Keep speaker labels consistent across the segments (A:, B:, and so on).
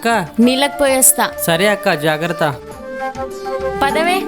A: అక్క
B: నీళ్ళకి పోయేస్తా.
A: సరే అక్క, జాగ్రత్త.
B: పదవే.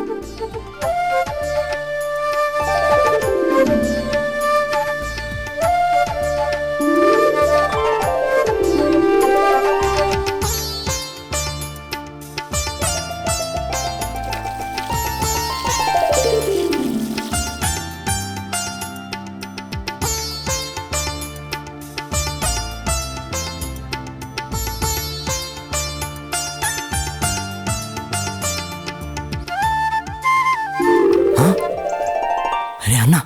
C: అరే అన్నా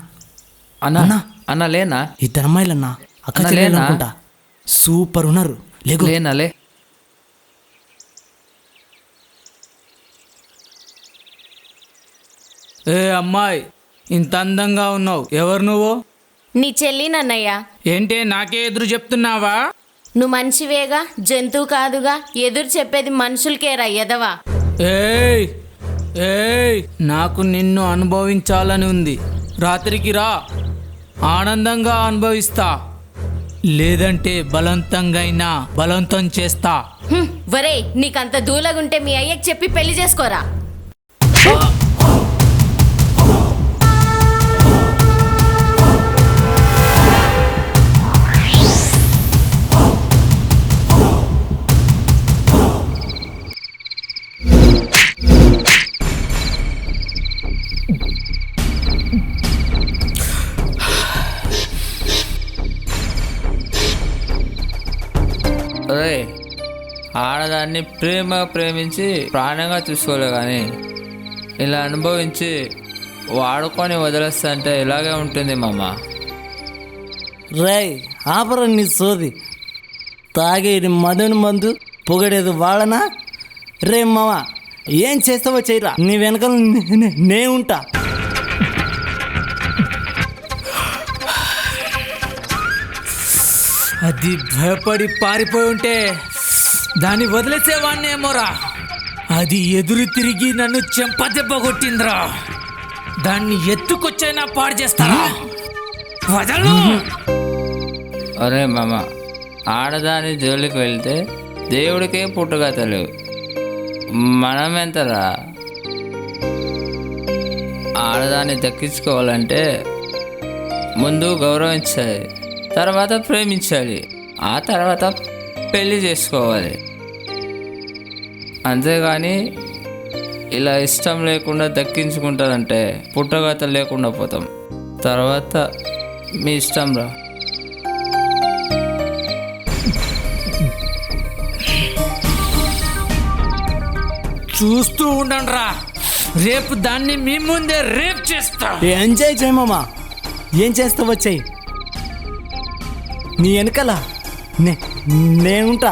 D: అన్నా అన్న లేనా?
C: ఇద్దరు అమ్మాయిలన్నా, అక్క
D: అన్న
C: చెల్లెలు
D: లేనా?
C: అనుకుంటా. సూపర్ ఉన్నారు. లేకు.
D: లేనా లే.
E: ఏ అమ్మాయి, ఇంత అందంగా ఉన్నావు, ఎవరు నువ్వు?
B: నీ చెల్లినన్నయ్య.
E: ఏంటే నాకే ఎదురు చెప్తున్నావా?
B: నువ్వు మంచివేగా, జంతువు కాదుగా. ఎదురు చెప్పేది మనుషులకేరా ఎదవా.
E: ఏయ్ ఏయ్, నాకు నిన్ను అనుభవించాలని ఉంది. రాత్రికి రా, ఆనందంగా అనుభవిస్తా. లేదంటే బలవంతంగా అయినా బలవంతం చేస్తా.
B: వరే, నీకంత దూలగుంటే మీ అయ్యకి చెప్పి పెళ్లి చేసుకోరా.
D: అరే, ఆడదాన్ని ప్రేమించి ప్రాణంగా చూసుకోలే కానీ ఇలా అనుభవించి వాడుకొని వదిలేస్తా అంటే ఇలాగే ఉంటుంది మామ.
C: రేయ్ ఆపరం నీ సోది. తాగేది మదను మందు, పొగడేది వాళ్ళనా? రే మామ, ఏం చేస్తావో చేయరా, నీ వెనకాల నే ఉంటా.
E: అది భయపడి పారిపోయి ఉంటే దాన్ని వదిలేసేవాణ్ణేమోరా. అది ఎదురు తిరిగి నన్ను చెంపదెబ్బ కొట్టిందిరా. దాన్ని ఎత్తుకొచ్చైనా పాడు చేస్తారా? వదలు.
D: అరే మామ, ఆడదాని జోలికి వెళ్తే దేవుడికే పుట్టుగా తెలియదు. మనం ఎంతరా? ఆడదాన్ని దక్కించుకోవాలంటే ముందు గౌరవించాలి, తర్వాత ప్రేమించాలి, ఆ తర్వాత పెళ్ళి చేసుకోవాలి. అంతేగాని ఇలా ఇష్టం లేకుండా దక్కించుకుంటారంటే పుట్టగత లేకుండా పోతాం. తర్వాత మీ ఇష్టం రా.
E: చూస్తూ ఉండండి రా, రేపు దాన్ని మీ ముందే రేప్ చేస్తా.
C: ఎంజాయ్ చేయి మామ, ఏం చేస్తావో చెయ్యి. నీ వెనకాల నే ఉంటా.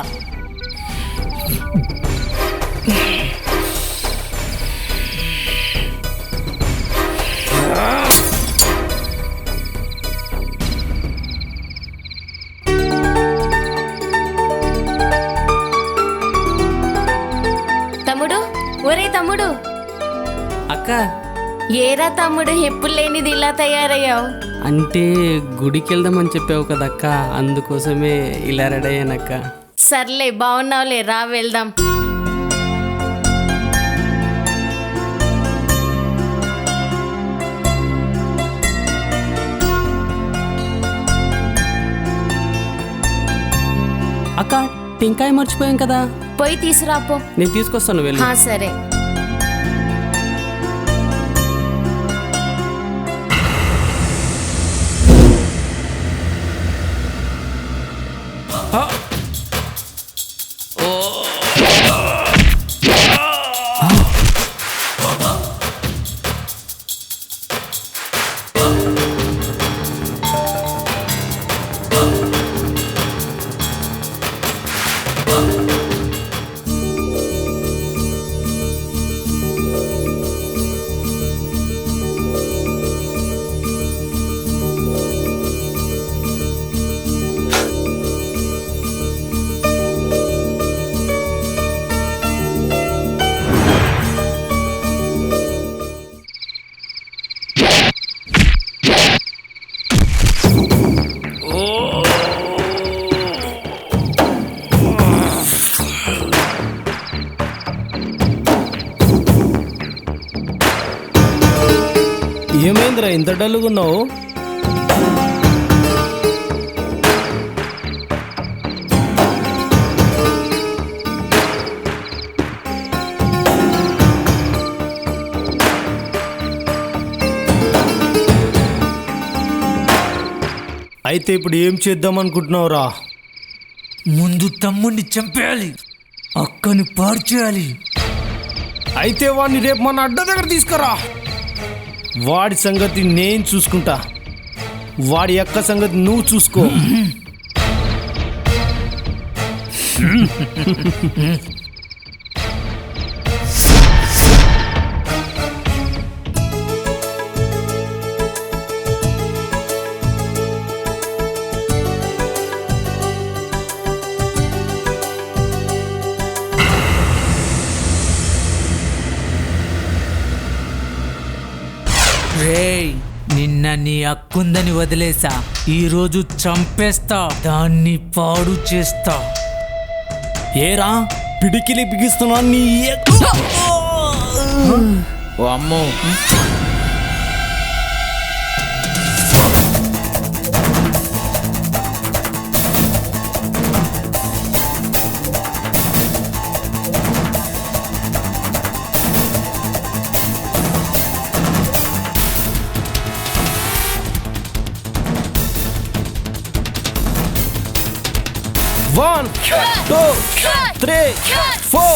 B: తమ్ముడు, ఒరే తమ్ముడు.
A: అక్క,
B: ఏరా తమ్ముడు, ఎప్పుడు లేనిది ఇలా తయారయ్యావు?
A: అంటే గుడికి వెళ్దామని చెప్పావు కదక్క, అందుకోసమే ఇలా రెడీ అయ్యానక్క.
B: సర్లే, బాగున్నావులే, రా వెళ్దాం.
A: అక్క, టెంకాయ మర్చిపోయాం కదా.
B: పోయి తీసురాపో.
A: నేను తీసుకొస్తాను, వెళ్ళి.
B: సరే.
C: ఏమైందిరా ఇంత డల్లుగా ఉన్నావు? అయితే ఇప్పుడు ఏం చేద్దాం అనుకుంటున్నావురా?
E: ముందు తమ్ముడిని చంపేయాలి, అక్కని పాడు చేయాలి.
C: అయితే వాడిని రేపు మన అడ్డ దగ్గర తీసుకురా. వాడి సంగతి నేను చూసుకుంటా, వాడి అక్క సంగతి నువ్వు చూసుకో.
E: రేయ్, నిన్న నీ అక్కుందని వదిలేసా, ఈరోజు చంపేస్తా, దాన్ని పాడు చేస్తా.
C: ఏరా పిడికిలి బిగిస్తున్నా నీ
D: ఓ అమ్మో,
C: One, two, three, four.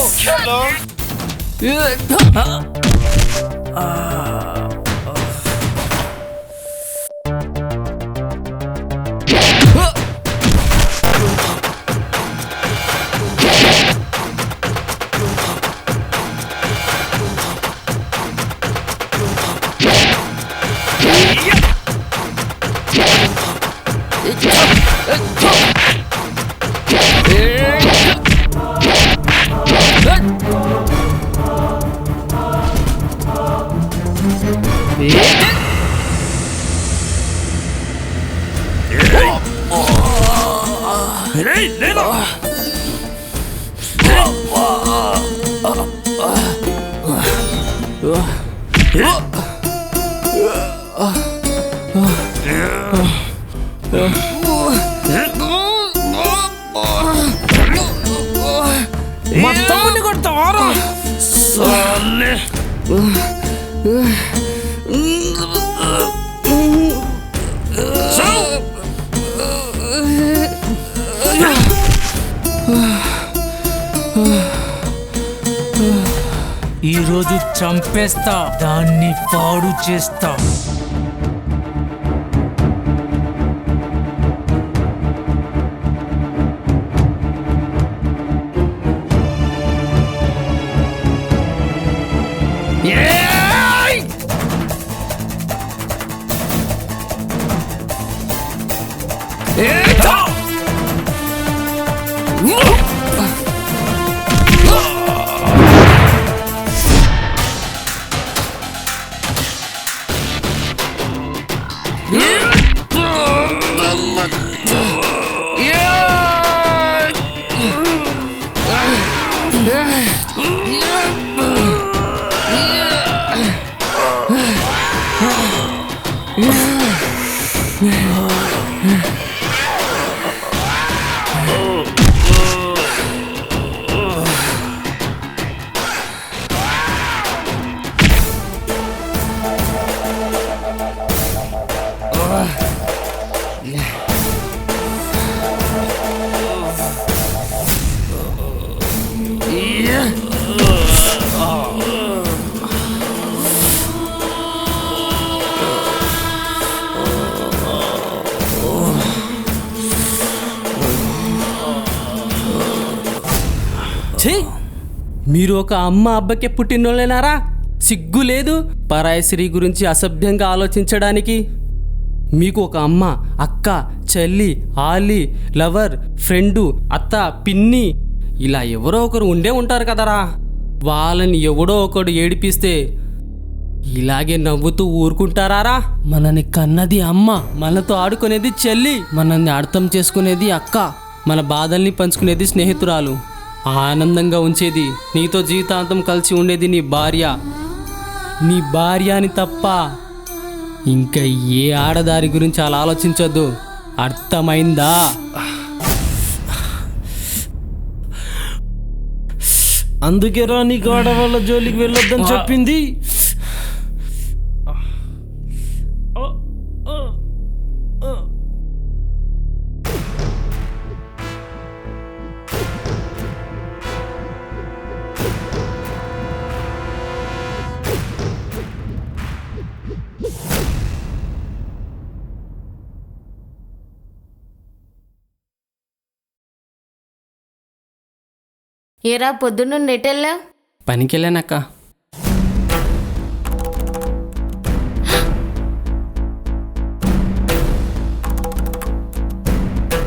C: మా తమ్ముడిని కొడతావారా?
E: ఈరోజు చంపేస్తా, దాన్ని పాడు చేస్తా.
A: ఛీ, మీరు ఒక అమ్మ అబ్బకే పుట్టినోళ్ళేనారా? సిగ్గు లేదు పరాయి స్త్రీ గురించి అసభ్యంగా ఆలోచించడానికి. మీకు ఒక అమ్మ, అక్క, చెల్లి, ఆలి, లవర్, ఫ్రెండు, అత్త, పిన్ని ఇలా ఎవరో ఒకరు ఉండే ఉంటారు కదరా. వాళ్ళని ఎవడో ఒకడు ఏడిపిస్తే ఇలాగే నవ్వుతూ ఊరుకుంటారా? మనని కన్నది అమ్మ, మనతో ఆడుకునేది చెల్లి, మనల్ని అర్థం చేసుకునేది అక్క, మన బాధల్ని పంచుకునేది స్నేహితురాలు, ఆనందంగా ఉంచేది, నీతో జీవితాంతం కలిసి ఉండేది నీ భార్య. నీ భార్య అని తప్ప ఇంకా ఏ ఆడదారి గురించి అలా ఆలోచించొద్దు, అర్థమైందా?
C: అందుకేరా నీకు ఆడవాళ్ళ జోలికి వెళ్ళొద్దని చెప్పింది.
B: ఏరా పొద్దున్న నెటెళ్ళా?
A: పనికెళ్ళానక్క.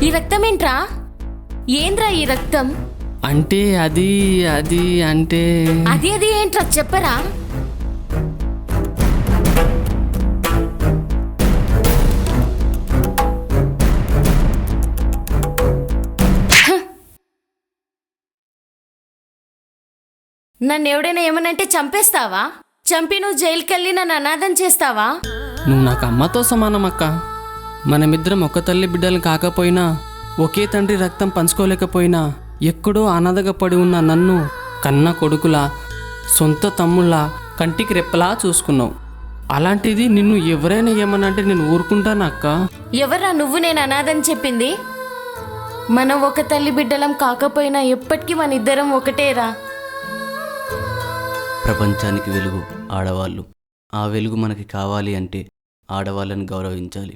B: ఈ రక్తం ఏంట్రా? ఏంద్రా ఈ రక్తం?
A: అంటే అది అంటే
B: అది ఏంట్రా చెప్పరా? నన్ను ఎవడైనా ఏమనంటే చంపేస్తావా? చంపి నువ్వు జైలుకి వెళ్ళి నన్ను అనాథం చేస్తావా?
A: నువ్వు నాకు అమ్మతో సమానం అక్క. మనమిద్దరం ఒక్క తల్లి బిడ్డలు కాకపోయినా, ఒకే తండ్రి రక్తం పంచుకోలేకపోయినా, ఎక్కడో అనాథగా పడి ఉన్న నన్ను కన్న కొడుకులా, సొంత తమ్ముళ్ళ కంటికి రెప్పలా చూసుకున్నావు. అలాంటిది నిన్ను ఎవరైనా ఏమనంటే నేను ఊరుకుంటాను అక్క.
B: ఎవరా నువ్వు నేను అనాథని చెప్పింది? మనం ఒక తల్లి బిడ్డలం కాకపోయినా ఎప్పటికీ మన ఇద్దరం ఒకటేరా.
F: ప్రపంచానికి వెలుగు ఆడవాళ్ళు. ఆ వెలుగు మనకి కావాలి అంటే ఆడవాళ్ళని గౌరవించాలి.